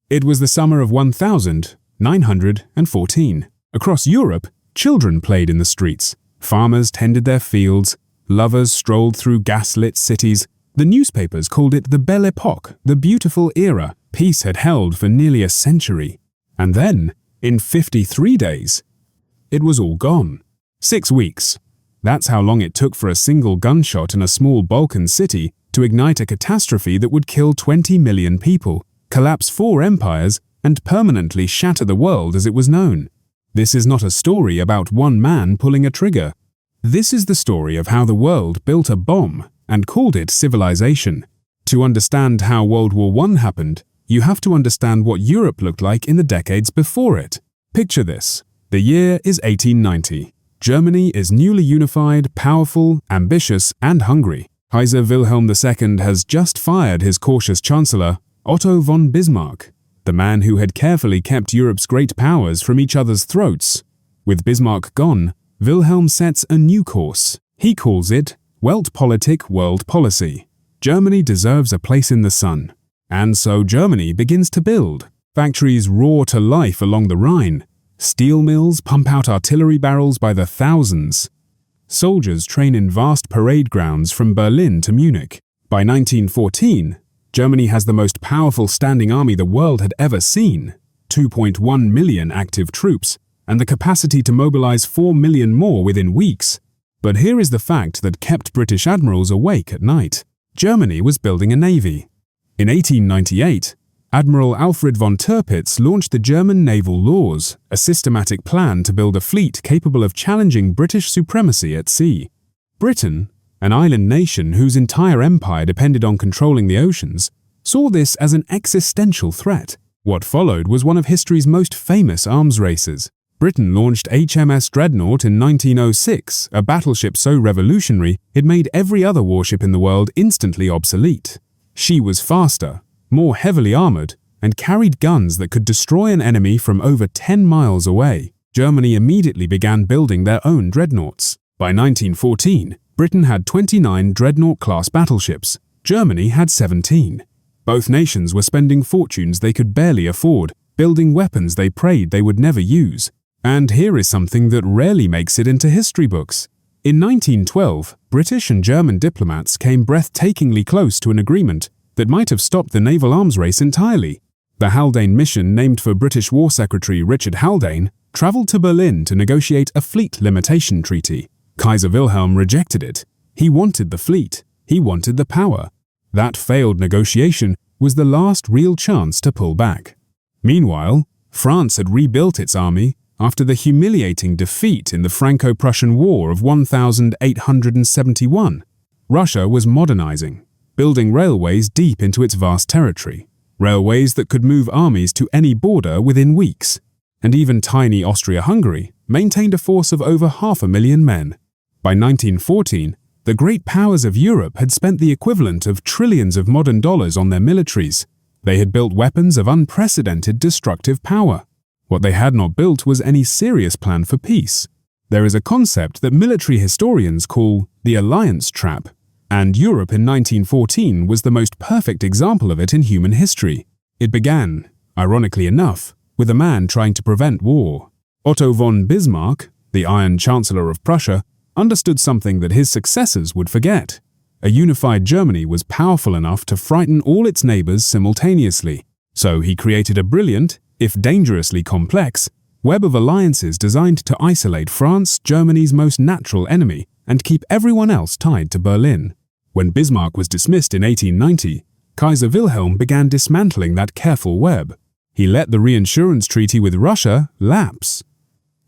It was the summer of 1914. Across Europe, children played in the streets. Farmers tended their fields. Lovers strolled through gaslit cities. The newspapers called it the Belle Époque, the beautiful era peace had held for nearly a century. And then, in 53 days, it was all gone. 6 weeks. That's how long it took for a single gunshot in a small Balkan city to ignite a catastrophe that would kill 20 million people, collapse 4 empires, and permanently shatter the world as it was known. This is not a story about one man pulling a trigger. This is the story of how the world built a bomb and called it civilization. To understand how World War I happened, you have to understand what Europe looked like in the decades before it. Picture this. The year is 1890. Germany is newly unified, powerful, ambitious, and hungry. Kaiser Wilhelm II has just fired his cautious chancellor, Otto von Bismarck, the man who had carefully kept Europe's great powers from each other's throats. With Bismarck gone, Wilhelm sets a new course. He calls it Weltpolitik, world policy. Germany deserves a place in the sun. And so Germany begins to build. Factories roar to life along the Rhine. Steel mills pump out artillery barrels by the thousands. Soldiers train in vast parade grounds from Berlin to Munich. By 1914, Germany has the most powerful standing army the world had ever seen, 2.1 million active troops, and the capacity to mobilize 4 million more within weeks. But here is the fact that kept British admirals awake at night. Germany was building a navy. In 1898, Admiral Alfred von Tirpitz launched the German Naval Laws, a systematic plan to build a fleet capable of challenging British supremacy at sea. Britain, an island nation whose entire empire depended on controlling the oceans, saw this as an existential threat. What followed was one of history's most famous arms races. Britain launched HMS Dreadnought in 1906, a battleship so revolutionary it made every other warship in the world instantly obsolete. She was faster, more heavily armored, and carried guns that could destroy an enemy from over 10 miles away. Germany immediately began building their own dreadnoughts. By 1914, Britain had 29 Dreadnought-class battleships. Germany had 17. Both nations were spending fortunes they could barely afford, building weapons they prayed they would never use. And here is something that rarely makes it into history books. In 1912, British and German diplomats came breathtakingly close to an agreement that might have stopped the naval arms race entirely. The Haldane mission, named for British War Secretary Richard Haldane, travelled to Berlin to negotiate a fleet limitation treaty. Kaiser Wilhelm rejected it. He wanted the fleet. He wanted the power. That failed negotiation was the last real chance to pull back. Meanwhile, France had rebuilt its army after the humiliating defeat in the Franco-Prussian War of 1871. Russia was modernizing, building railways deep into its vast territory, railways that could move armies to any border within weeks. And even tiny Austria-Hungary maintained a force of over 500,000 men. By 1914, the great powers of Europe had spent the equivalent of trillions of modern dollars on their militaries. They had built weapons of unprecedented destructive power. What they had not built was any serious plan for peace. There is a concept that military historians call the alliance trap, and Europe in 1914 was the most perfect example of it in human history. It began, ironically enough, with a man trying to prevent war. Otto von Bismarck, the Iron Chancellor of Prussia, understood something that his successors would forget. A unified Germany was powerful enough to frighten all its neighbors simultaneously. So he created a brilliant, if dangerously complex, web of alliances designed to isolate France, Germany's most natural enemy, and keep everyone else tied to Berlin. When Bismarck was dismissed in 1890, Kaiser Wilhelm began dismantling that careful web. He let the reinsurance treaty with Russia lapse.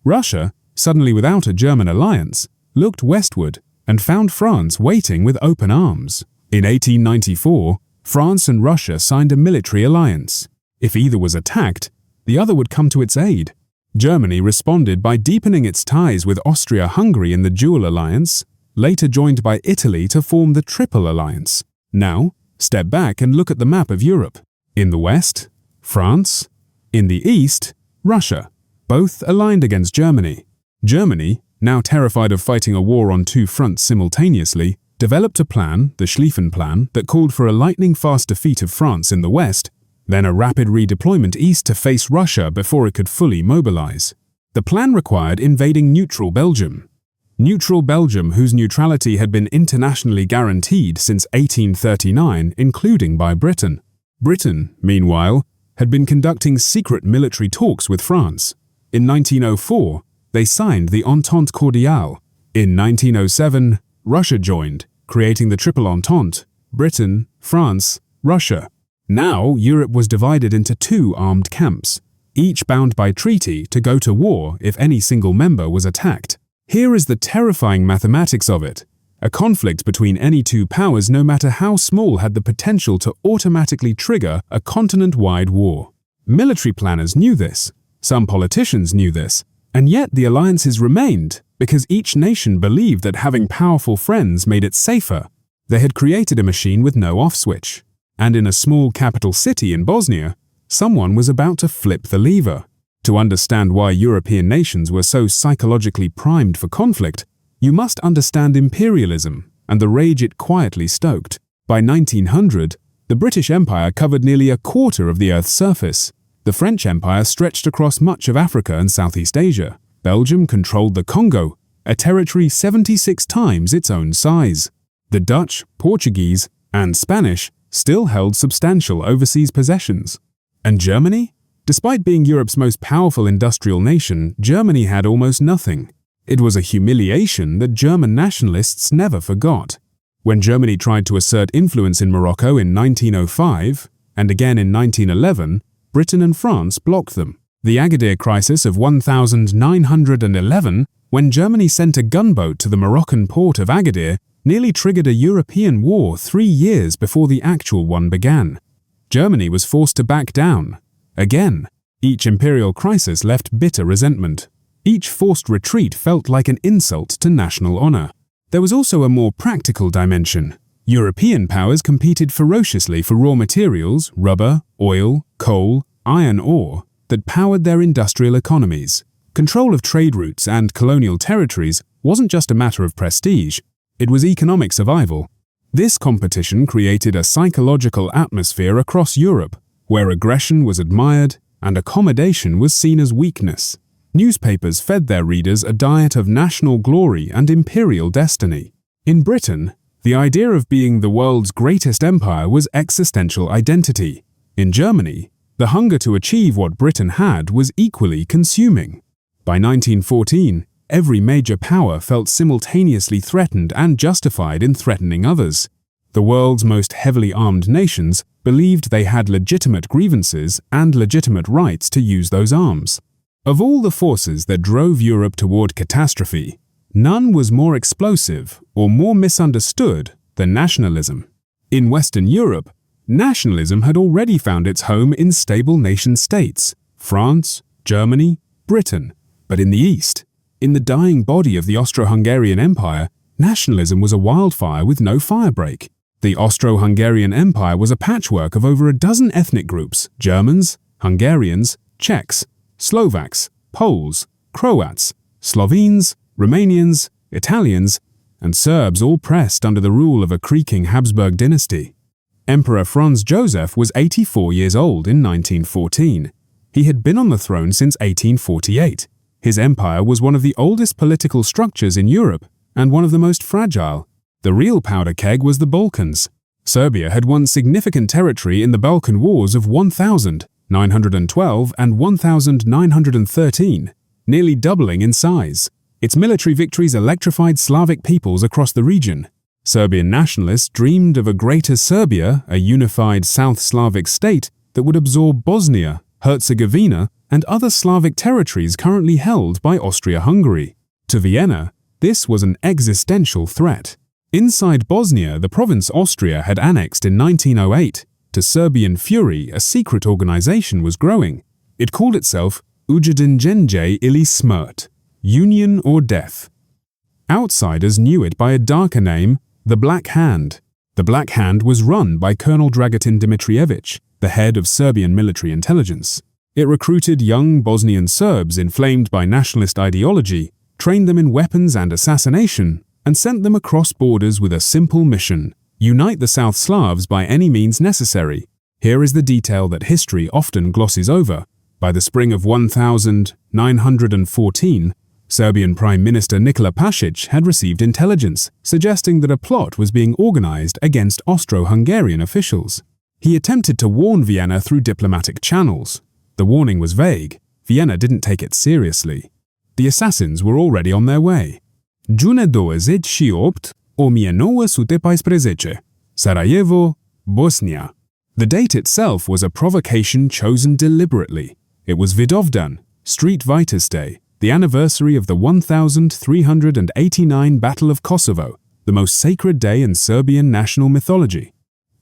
Russia, suddenly without a German alliance, looked westward and found France waiting with open arms. In 1894, France and Russia signed a military alliance. If either was attacked, the other would come to its aid. Germany responded by deepening its ties with Austria-Hungary in the Dual Alliance, later joined by Italy to form the Triple Alliance. Now, step back and look at the map of Europe. In the west, France. In the east, Russia, both aligned against Germany. Germany, now terrified of fighting a war on 2 fronts simultaneously, developed a plan, the Schlieffen Plan, that called for a lightning-fast defeat of France in the west, then a rapid redeployment east to face Russia before it could fully mobilize. The plan required invading neutral Belgium. Neutral Belgium, whose neutrality had been internationally guaranteed since 1839, including by Britain. Britain, meanwhile, had been conducting secret military talks with France. In 1904, they signed the Entente Cordiale. In 1907, Russia joined, creating the Triple Entente: Britain, France, Russia. Now, Europe was divided into two armed camps, each bound by treaty to go to war if any single member was attacked. Here is the terrifying mathematics of it. A conflict between any two powers, no matter how small, had the potential to automatically trigger a continent-wide war. Military planners knew this, some politicians knew this, and yet the alliances remained because each nation believed that having powerful friends made it safer. They had created a machine with no off switch, and in a small capital city in Bosnia, someone was about to flip the lever. To understand why European nations were so psychologically primed for conflict, you must understand imperialism and the rage it quietly stoked. By 1900, the British Empire covered nearly a quarter of the Earth's surface. The French Empire stretched across much of Africa and Southeast Asia. Belgium controlled the Congo, a territory 76 times its own size. The Dutch, Portuguese, and Spanish still held substantial overseas possessions. And Germany? Despite being Europe's most powerful industrial nation, Germany had almost nothing. It was a humiliation that German nationalists never forgot. When Germany tried to assert influence in Morocco in 1905, and again in 1911, Britain and France blocked them. The Agadir crisis of 1911, when Germany sent a gunboat to the Moroccan port of Agadir, nearly triggered a European war 3 years before the actual one began. Germany was forced to back down. Again, each imperial crisis left bitter resentment. Each forced retreat felt like an insult to national honor. There was also a more practical dimension. European powers competed ferociously for raw materials, rubber, oil, coal, iron ore, that powered their industrial economies. Control of trade routes and colonial territories wasn't just a matter of prestige, it was economic survival. This competition created a psychological atmosphere across Europe, where aggression was admired and accommodation was seen as weakness. Newspapers fed their readers a diet of national glory and imperial destiny. In Britain, the idea of being the world's greatest empire was existential identity. In Germany, the hunger to achieve what Britain had was equally consuming. By 1914, every major power felt simultaneously threatened and justified in threatening others. The world's most heavily armed nations believed they had legitimate grievances and legitimate rights to use those arms. Of all the forces that drove Europe toward catastrophe, none was more explosive or more misunderstood than nationalism. In Western Europe, nationalism had already found its home in stable nation-states, France, Germany, Britain. But in the East, in the dying body of the Austro-Hungarian Empire, nationalism was a wildfire with no firebreak. The Austro-Hungarian Empire was a patchwork of over a dozen ethnic groups: Germans, Hungarians, Czechs, Slovaks, Poles, Croats, Slovenes, Romanians, Italians, and Serbs, all pressed under the rule of a creaking Habsburg dynasty. Emperor Franz Joseph was 84 years old in 1914. He had been on the throne since 1848. His empire was one of the oldest political structures in Europe and one of the most fragile. The real powder keg was the Balkans. Serbia had won significant territory in the Balkan Wars of 1912 and 1913, nearly doubling in size. Its military victories electrified Slavic peoples across the region. Serbian nationalists dreamed of a greater Serbia, a unified South Slavic state that would absorb Bosnia, Herzegovina, and other Slavic territories currently held by Austria-Hungary. To Vienna, this was an existential threat. Inside Bosnia, the province Austria had annexed in 1908. To Serbian fury, a secret organization was growing. It called itself Ujedinjenje ili Smrt, Union or Death. Outsiders knew it by a darker name, the Black Hand. The Black Hand was run by Colonel Dragutin Dimitrievich, the head of Serbian military intelligence. It recruited young Bosnian Serbs inflamed by nationalist ideology, trained them in weapons and assassination, and sent them across borders with a simple mission: unite the South Slavs by any means necessary. Here is the detail that history often glosses over. By the spring of 1914, Serbian Prime Minister Nikola Pasic had received intelligence suggesting that a plot was being organized against Austro-Hungarian officials. He attempted to warn Vienna through diplomatic channels. The warning was vague. Vienna didn't take it seriously. The assassins were already on their way. June 28 1914, Sarajevo, Bosnia. The date itself was a provocation chosen deliberately. It was Vidovdan, Street Vitus Day, the anniversary of the 1389 Battle of Kosovo, the most sacred day in Serbian national mythology.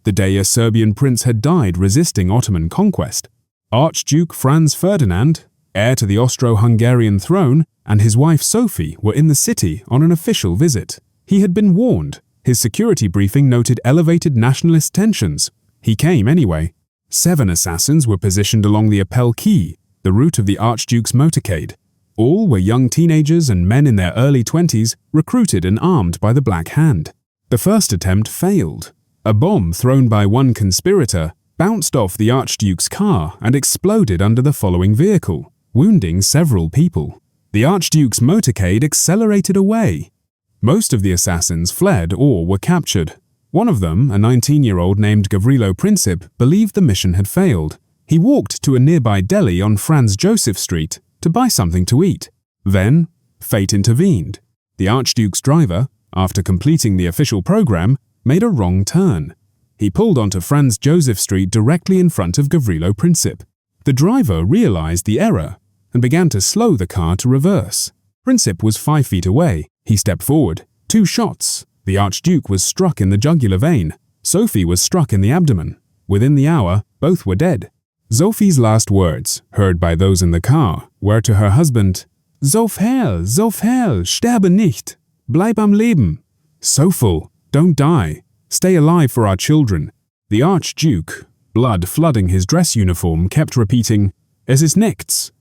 The day a Serbian prince had died resisting Ottoman conquest. Archduke Franz Ferdinand, heir to the Austro-Hungarian throne, and his wife Sophie were in the city on an official visit. He had been warned. His security briefing noted elevated nationalist tensions. He came anyway. 7 assassins were positioned along the Époque, the route of the Archduke's motorcade. All were young teenagers and men in their early 20s, recruited and armed by the Black Hand. The first attempt failed. A bomb thrown by one conspirator bounced off the Archduke's car and exploded under the following vehicle, wounding several people. The Archduke's motorcade accelerated away. Most of the assassins fled or were captured. One of them, a 19-year-old named Gavrilo Princip, believed the mission had failed. He walked to a nearby deli on Franz Joseph Street to buy something to eat. Then, fate intervened. The Archduke's driver, after completing the official program, made a wrong turn. He pulled onto Franz Joseph Street directly in front of Gavrilo Princip. The driver realized the error and began to slow the car to reverse. Princip was 5 feet away. He stepped forward. 2 shots. The Archduke was struck in the jugular vein. Sophie was struck in the abdomen. Within the hour, both were dead. Sophie's last words, heard by those in the car, were to her husband, Sophie, sterbe nicht. Bleib am Leben. Sophie, don't die. Stay alive for our children. The Archduke, blood flooding his dress uniform, kept repeating, Es ist nichts.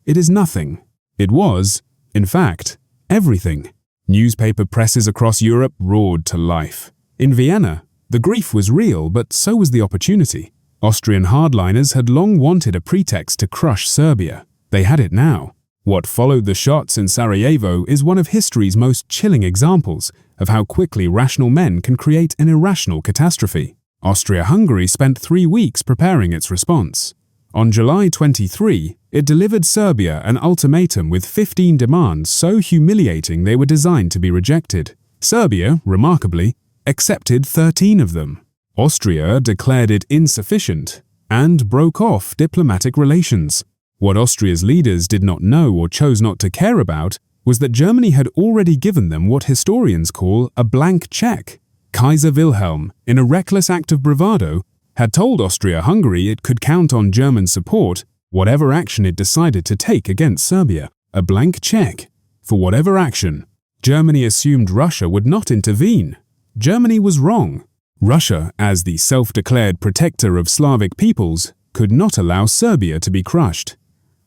It is nothing. It was, in fact, everything. Newspaper presses across Europe roared to life. In Vienna, the grief was real, but so was the opportunity. Austrian hardliners had long wanted a pretext to crush Serbia. They had it now. What followed the shots in Sarajevo is one of history's most chilling examples of how quickly rational men can create an irrational catastrophe. Austria-Hungary spent 3 weeks preparing its response. On July 23, it delivered Serbia an ultimatum with 15 demands so humiliating they were designed to be rejected. Serbia, remarkably, accepted 13 of them. Austria declared it insufficient and broke off diplomatic relations. What Austria's leaders did not know or chose not to care about was that Germany had already given them what historians call a blank check. Kaiser Wilhelm, in a reckless act of bravado, had told Austria-Hungary it could count on German support whatever action it decided to take against Serbia. A blank check. For whatever action. Germany assumed Russia would not intervene. Germany was wrong. Russia, as the self-declared protector of Slavic peoples, could not allow Serbia to be crushed.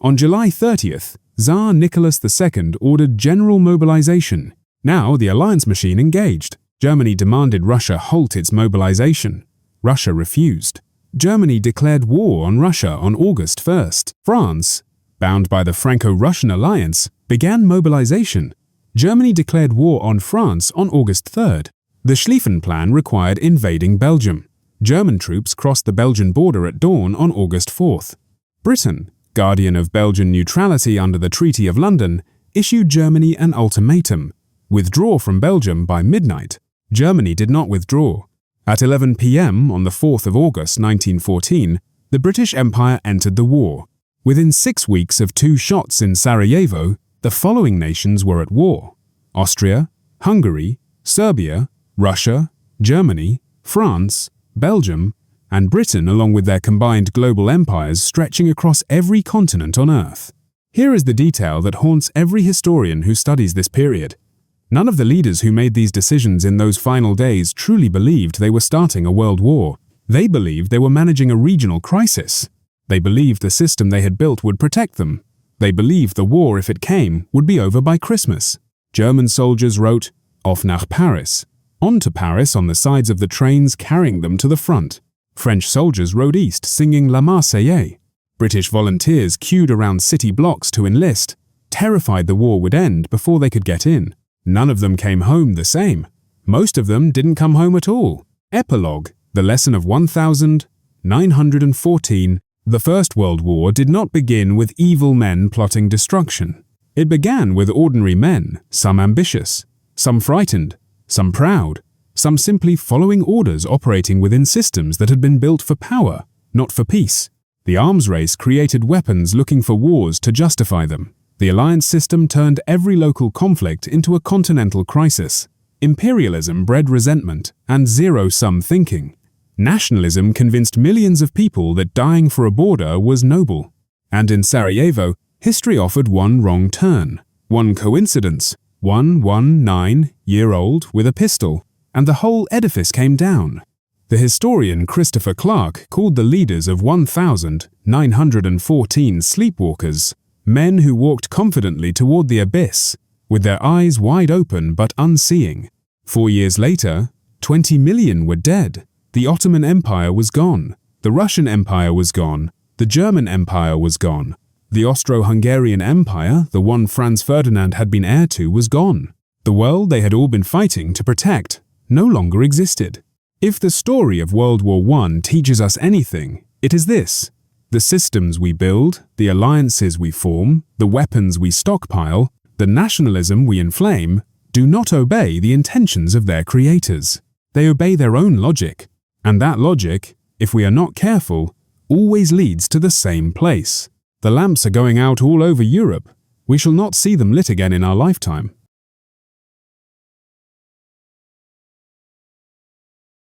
On July 30th, Tsar Nicholas II ordered general mobilization. Now the alliance machine engaged. Germany demanded Russia halt its mobilization. Russia refused. Germany declared war on Russia on August 1st. France, bound by the Franco-Russian alliance, began mobilization. Germany declared war on France on August 3rd. The Schlieffen plan required invading Belgium. German troops crossed the Belgian border at dawn on August 4th. Britain, guardian of Belgian neutrality under the Treaty of London, issued Germany an ultimatum: withdraw from Belgium by midnight. Germany did not withdraw. At 11 p.m. on the 4th of August 1914, the British Empire entered the war. Within 6 weeks of 2 shots in Sarajevo, the following nations were at war: Austria, Hungary, Serbia, Russia, Germany, France, Belgium, and Britain, along with their combined global empires stretching across every continent on Earth. Here is the detail that haunts every historian who studies this period. None of the leaders who made these decisions in those final days truly believed they were starting a world war. They believed they were managing a regional crisis. They believed the system they had built would protect them. They believed the war, if it came, would be over by Christmas. German soldiers wrote, "Auf nach Paris," on to Paris on the sides of the trains carrying them to the front. French soldiers rode east singing La Marseillaise. British volunteers queued around city blocks to enlist, terrified the war would end before they could get in. None of them came home the same. Most of them didn't come home at all. Epilogue, the lesson of 1914. The First World War did not begin with evil men plotting destruction. It began with ordinary men, some ambitious, some frightened, some proud, some simply following orders operating within systems that had been built for power, not for peace. The arms race created weapons looking for wars to justify them. The alliance system turned every local conflict into a continental crisis. Imperialism bred resentment and zero-sum thinking. Nationalism convinced millions of people that dying for a border was noble. And in Sarajevo, history offered one wrong turn, one coincidence, one 9-year-old with a pistol, and the whole edifice came down. The historian Christopher Clark called the leaders of 1914 sleepwalkers, men who walked confidently toward the abyss, with their eyes wide open but unseeing. 4 years later, 20 million were dead. The Ottoman Empire was gone. The Russian Empire was gone. The German Empire was gone. The Austro-Hungarian Empire, the one Franz Ferdinand had been heir to, was gone. The world they had all been fighting to protect no longer existed. If the story of World War I teaches us anything, it is this. The systems we build, the alliances we form, the weapons we stockpile, the nationalism we inflame, do not obey the intentions of their creators. They obey their own logic. And that logic, if we are not careful, always leads to the same place. The lamps are going out all over Europe. We shall not see them lit again in our lifetime.